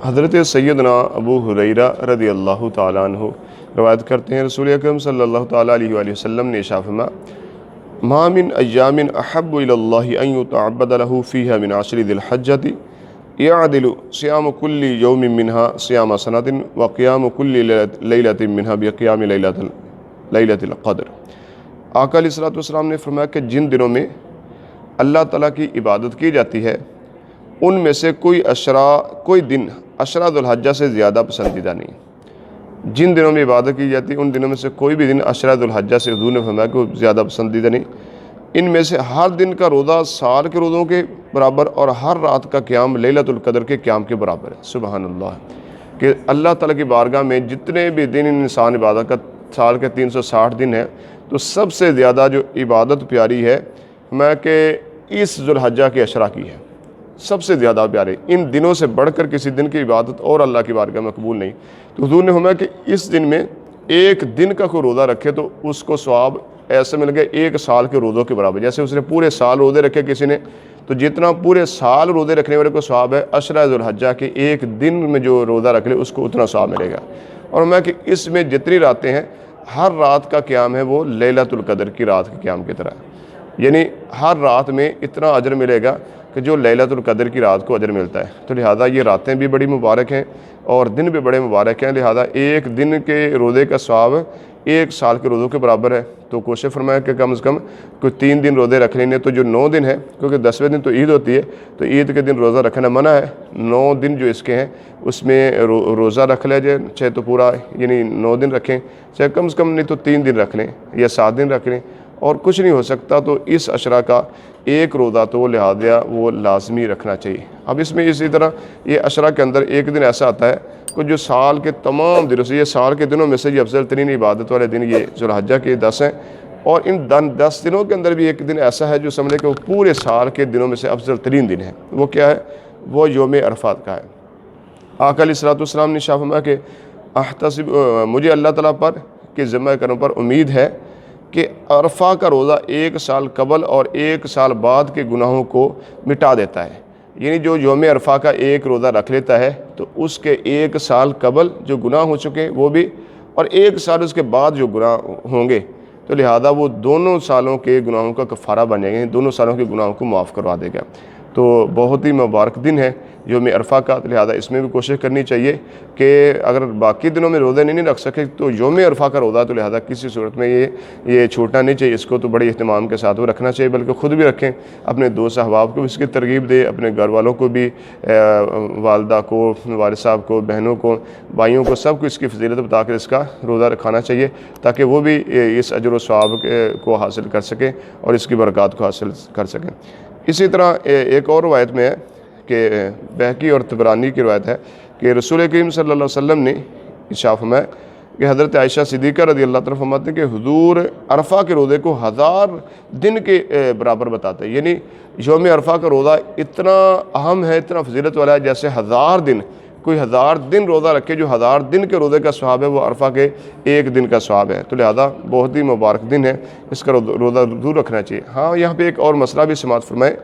حضرت سیدنا ابو ہریرہ رضی اللہ تعالیٰ عنہ روایت کرتے ہیں، رسول اکرم صلی اللہ تعالیٰ علیہ وآلہ وسلم نے ارشاد فرمایا، ما من ایام احب الی اللہ ان یتعبد له فیہا من عشر ذی الحجۃ یعدل صیام کل یوم منها صیام سنۃ وقیام کل لیلۃ منها بقیام لیلۃ القدر۔ آقا علیہ الصلوۃ والسلام نے فرمایا کہ جن دنوں میں اللہ تعالیٰ کی عبادت کی جاتی ہے ان میں سے کوئی دن عشرہ ذو الحجہ سے زیادہ پسندیدہ نہیں۔ جن دنوں میں عبادت کی جاتی ہے ان دنوں میں سے کوئی بھی دن عشرہ ذو الحجہ سے حضور نے فرمایا کہ وہ زیادہ پسندیدہ نہیں۔ ان میں سے ہر دن کا روزہ سال کے روزوں کے برابر اور ہر رات کا قیام لیلۃ القدر کے قیام کے برابر ہے۔ سبحان اللہ، کہ اللہ تعالیٰ کی بارگاہ میں جتنے بھی دن انسان عبادت کا سال کے 360 دن ہے تو سب سے زیادہ جو عبادت پیاری ہے میں کہ اس ذو الحجہ کے عشرہ کی ہے، سب سے زیادہ پیارے۔ ان دنوں سے بڑھ کر کسی دن کی عبادت اور اللہ کی بارگاہ میں قبول نہیں۔ تو حضور نے فرمایا کہ اس دن میں ایک دن کا کوئی روزہ رکھے تو اس کو ثواب ایسے مل گئے ایک سال کے روزوں کے برابر۔ جیسے اس نے پورے سال روزے رکھے کسی نے تو جتنا پورے سال روزے رکھنے والے کو ثواب ہے، عشرہ ذو الحجہ کے ایک دن میں جو روزہ رکھ لے اس کو اتنا ثواب ملے گا۔ اور میں کہ اس میں جتنی راتیں ہیں ہر رات کا قیام ہے وہ لیلۃ القدر کی رات کے قیام کی طرح، یعنی ہر رات میں اتنا اجر ملے گا کہ جو لیلۃ القدر کی رات کو اجر ملتا ہے۔ تو لہٰذا یہ راتیں بھی بڑی مبارک ہیں اور دن بھی بڑے مبارک ہیں، لہٰذا ایک دن کے روزے کا ثواب ایک سال کے روزوں کے برابر ہے۔ تو کوشش فرمایا کہ کم از کم کوئی 3 دن روزے رکھ لینے، تو جو 9 دن ہے کیونکہ 10ویں دن تو عید ہوتی ہے تو عید کے دن روزہ رکھنا منع ہے، 9 دن جو اس کے ہیں اس میں روزہ رکھ لے جائے، چاہے تو پورا یعنی 9 دن رکھیں، چاہے کم از کم نہیں تو 3 دن رکھ لیں یا 7 دن رکھ لیں، اور کچھ نہیں ہو سکتا تو اس عشرہ کا ایک روزہ تو لہٰذا وہ لازمی رکھنا چاہیے۔ اب اس میں اسی طرح یہ عشرہ کے اندر ایک دن ایسا آتا ہے کہ جو سال کے تمام دنوں سے، یہ سال کے دنوں میں سے یہ افضل ترین عبادت والے دن یہ ذو الحجہ کے 10 ہیں، اور ان 10 دنوں کے اندر بھی ایک دن ایسا ہے جو سمجھے کہ وہ پورے سال کے دنوں میں سے افضل ترین دن ہے۔ وہ کیا ہے؟ وہ یوم عرفات کا ہے۔ آقا علیہ الصلوۃ والسلام نے ارشاد فرمایا کہ احتسب، مجھے اللہ تعالیٰ پر کہ ذمہ کرم پر امید ہے کہ عرفہ کا روزہ 1 سال قبل اور 1 سال بعد کے گناہوں کو مٹا دیتا ہے۔ یعنی جو یوم عرفہ کا ایک روزہ رکھ لیتا ہے تو اس کے 1 سال قبل جو گناہ ہو چکے وہ بھی، اور 1 سال اس کے بعد جو گناہ ہوں گے تو لہذا وہ دونوں سالوں کے گناہوں کا کفارہ بن جائیں گے، دونوں سالوں کے گناہوں کو معاف کروا دے گا۔ تو بہت ہی مبارک دن ہے یوم عرفہ کا، لہذا اس میں بھی کوشش کرنی چاہیے کہ اگر باقی دنوں میں روزے نہیں رکھ سکے تو یوم عرفہ کا روزہ تو لہذا کسی صورت میں یہ چھوٹنا نہیں چاہیے، اس کو تو بڑے اہتمام کے ساتھ وہ رکھنا چاہیے، بلکہ خود بھی رکھیں، اپنے دوست احباب کو بھی اس کی ترغیب دے، اپنے گھر والوں کو بھی، والدہ کو، والد صاحب کو، بہنوں کو، بھائیوں کو، سب کو اس کی فضیلت بتا کر اس کا روزہ رکھانا چاہیے تاکہ وہ بھی اس اجر و ثواب کو حاصل کر سکیں اور اس کی برکات کو حاصل کر سکیں۔ اسی طرح ایک اور روایت میں ہے کہ بہقی اور طبرانی کی روایت ہے کہ رسول کریم صلی اللہ علیہ وسلم نے ارشاد فرمایا کہ حضرت عائشہ صدیقہ رضی اللہ تعالیٰ فرماتے ہیں کہ حضور عرفہ کے روزے کو 1000 دن کے برابر بتاتے ہیں، یعنی یوم عرفہ کا روزہ اتنا اہم ہے، اتنا فضیلت والا ہے، جیسے 1000 دن، کوئی 1000 دن روزہ رکھے، جو 1000 دن کے روزے کا ثواب ہے وہ عرفہ کے ایک دن کا ثواب ہے۔ تو لہذا بہت ہی مبارک دن ہے، اس کا روزہ ضرور رکھنا چاہیے۔ ہاں، یہاں پہ ایک اور مسئلہ بھی سماعت فرمائیں،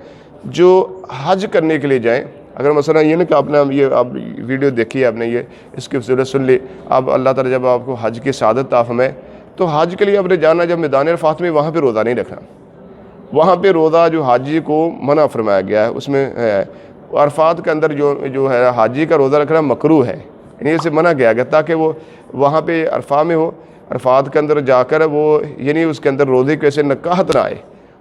جو حج کرنے کے لیے جائیں، اگر مثلا یہ نہیں کہ آپ نے یہ آپ ویڈیو دیکھی ہے، آپ نے یہ اس کی فضیلت سن لی، اب اللہ تعالیٰ جب آپ کو حج کی سعادت عطا فرمائے تو حج کے لیے آپ نے جانا، جب میدان عرفات میں وہاں پہ روزہ نہیں رکھنا، وہاں پہ روزہ جو حاجی کو منع فرمایا گیا ہے اس میں ہے، عرفات کے اندر جو ہے حاجی کا روزہ رکھنا مکروہ ہے، یعنی اسے منع کیا گیا تاکہ وہ وہاں پہ عرفہ میں ہو، عرفات کے اندر جا کر وہ یعنی اس کے اندر روزے کی وجہ سے نکاحت نہ آئے،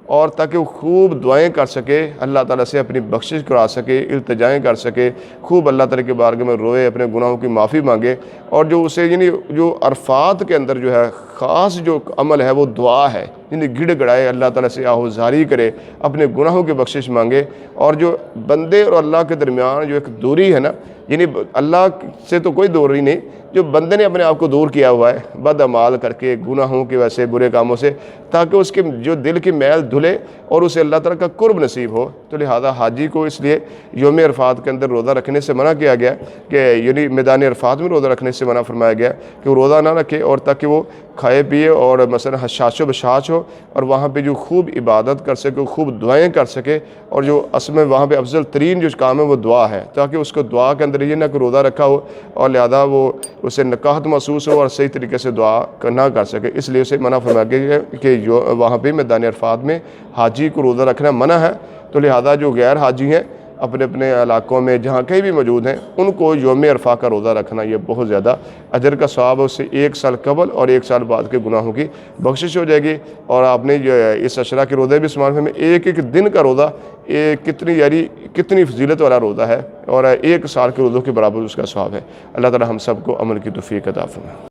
اور تاکہ وہ خوب دعائیں کر سکے، اللہ تعالیٰ سے اپنی بخشش کرا سکے، التجائیں کر سکے، خوب اللہ تعالیٰ کے بارگاہ میں روئے، اپنے گناہوں کی معافی مانگے، اور جو اسے یعنی جو عرفات کے اندر جو ہے خاص جو عمل ہے وہ دعا ہے، یعنی گڑ گڑائے، اللہ تعالیٰ سے آہوزاری کرے، اپنے گناہوں کی بخشش مانگے، اور جو بندے اور اللہ کے درمیان جو ایک دوری ہے نا، یعنی اللہ سے تو کوئی دوری نہیں، جو بندے نے اپنے آپ کو دور کیا ہوا ہے بد اعمال کر کے، گناہوں کی وجہ سے، برے کاموں سے، تاکہ اس کے جو دل کی میل دھلے اور اسے اللہ تعالیٰ کا قرب نصیب ہو۔ تو لہذا حاجی کو اس لیے یوم عرفات کے اندر روزہ رکھنے سے منع کیا گیا کہ یعنی میدان عرفات میں روزہ رکھنے سے منع فرمایا گیا کہ وہ روزہ نہ رکھے، اور تاکہ وہ کھائے پیے اور مثلا حشاش و بشاش ہو، اور وہاں پہ جو خوب عبادت کر سکے، خوب دعائیں کر سکے، اور جو اصل میں وہاں پہ افضل ترین جو کام ہے وہ دعا ہے، تاکہ اس کو دعا کے اندر رہی ہے نہ کوئی روزہ رکھا ہو اور لہذا وہ اسے نکاہت محسوس ہو اور صحیح طریقے سے دعا نہ کر سکے، اس لیے اسے منع فرمایا گیا ہے کہ جو وہاں پہ میدان عرفات میں حاجی کو روزہ رکھنا منع ہے، تو لہذا جو غیر حاجی ہیں اپنے اپنے علاقوں میں جہاں کہیں بھی موجود ہیں ان کو یوم عرفہ کا روزہ رکھنا یہ بہت زیادہ اجر کا ثواب ہے، اس سے 1 سال قبل اور 1 سال بعد کے گناہوں کی بخشش ہو جائے گی۔ اور آپ نے جو ہے اس عشرہ کے روزے بھی استعمال میں ایک دن کا روزہ کتنی فضیلت والا روزہ ہے اور 1 سال کے روزوں کے برابر اس کا ثواب ہے۔ اللہ تعالی ہم سب کو عمل کی توفیق عطا فرمائے۔